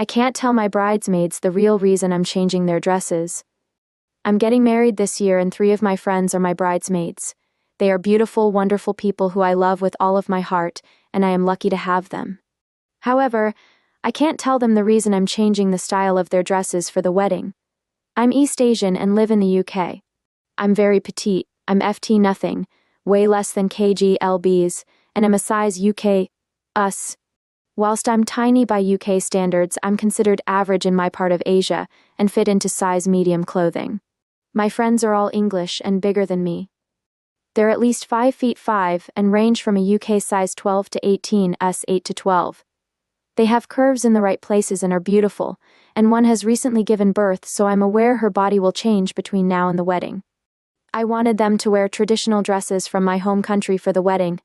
I can't tell my bridesmaids the real reason I'm changing their dresses. I'm getting married this year and 3 of my friends are my bridesmaids. They are beautiful, wonderful people who I love with all of my heart, and I am lucky to have them. However, I can't tell them the reason I'm changing the style of their dresses for the wedding. I'm East Asian and live in the UK. I'm very petite, I'm FT nothing, way less than kg lbs, and I'm a size UK, us. Whilst I'm tiny by UK standards, I'm considered average in my part of Asia and fit into size medium clothing. My friends are all English and bigger than me. They're at least 5 feet 5 and range from a UK size 12 to 18, us 8 to 12. They have curves in the right places and are beautiful, and one has recently given birth, so I'm aware her body will change between now and the wedding. I wanted them to wear traditional dresses from my home country for the wedding.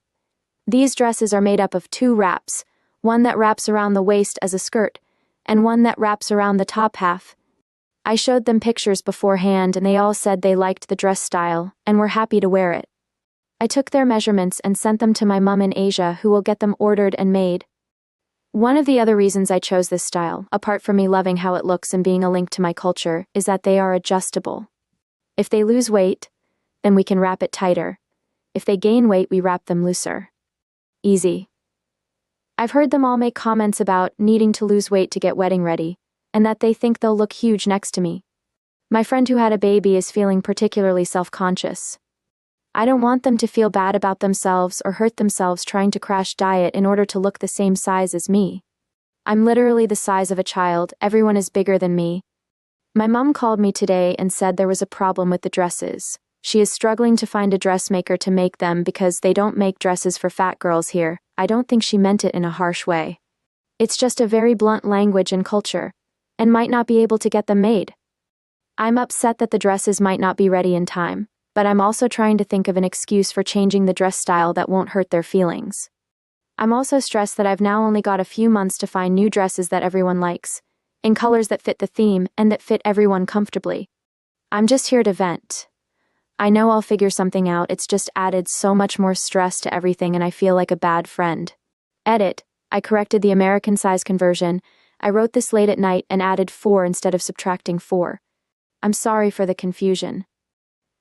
These dresses are made up of 2 wraps, one that wraps around the waist as a skirt, and one that wraps around the top half. I showed them pictures beforehand and they all said they liked the dress style and were happy to wear it. I took their measurements and sent them to my mum in Asia, who will get them ordered and made. One of the other reasons I chose this style, apart from me loving how it looks and being a link to my culture, is that they are adjustable. If they lose weight, then we can wrap it tighter. If they gain weight, we wrap them looser. Easy. I've heard them all make comments about needing to lose weight to get wedding ready, and that they think they'll look huge next to me. My friend who had a baby is feeling particularly self-conscious. I don't want them to feel bad about themselves or hurt themselves trying to crash diet in order to look the same size as me. I'm literally the size of a child, everyone is bigger than me. My mum called me today and said there was a problem with the dresses. She is struggling to find a dressmaker to make them because they don't make dresses for fat girls here. I don't think she meant it in a harsh way. It's just a very blunt language and culture, and might not be able to get them made. I'm upset that the dresses might not be ready in time, but I'm also trying to think of an excuse for changing the dress style that won't hurt their feelings. I'm also stressed that I've now only got a few months to find new dresses that everyone likes, in colors that fit the theme and that fit everyone comfortably. I'm just here to vent. I know I'll figure something out, it's just added so much more stress to everything and I feel like a bad friend. Edit. I corrected the American size conversion. I wrote this late at night and added 4 instead of subtracting 4. I'm sorry for the confusion.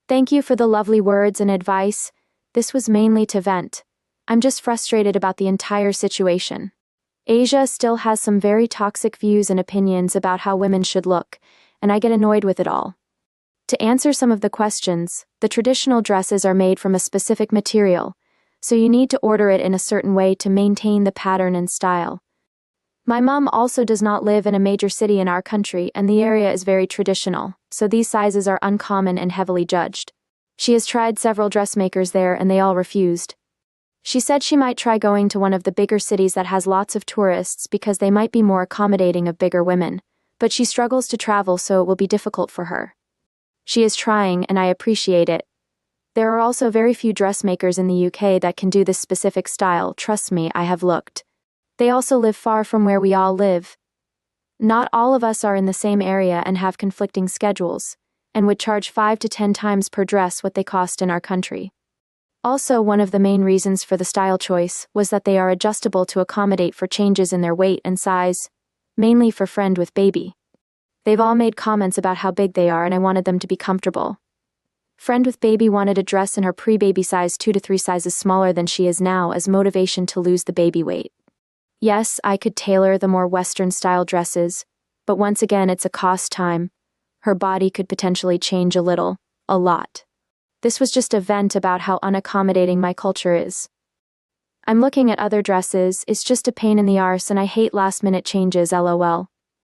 Thank you for the lovely words and advice. This was mainly to vent. I'm just frustrated about the entire situation. Asia still has some very toxic views and opinions about how women should look, and I get annoyed with it all. To answer some of the questions, the traditional dresses are made from a specific material, so you need to order it in a certain way to maintain the pattern and style. My mum also does not live in a major city in our country and the area is very traditional, so these sizes are uncommon and heavily judged. She has tried several dressmakers there and they all refused. She said she might try going to one of the bigger cities that has lots of tourists because they might be more accommodating of bigger women, but she struggles to travel so it will be difficult for her. She is trying and I appreciate it. There are also very few dressmakers in the UK that can do this specific style, trust me, I have looked. They also live far from where we all live. Not all of us are in the same area and have conflicting schedules, and would charge 5 to 10 times per dress what they cost in our country. Also, one of the main reasons for the style choice was that they are adjustable to accommodate for changes in their weight and size, mainly for friend with baby. They've all made comments about how big they are and I wanted them to be comfortable. Friend with baby wanted a dress in her pre-baby size 2 to 3 sizes smaller than she is now as motivation to lose the baby weight. Yes, I could tailor the more Western-style dresses, but once again it's a cost time. Her body could potentially change a little, a lot. This was just a vent about how unaccommodating my culture is. I'm looking at other dresses, it's just a pain in the arse and I hate last-minute changes, lol.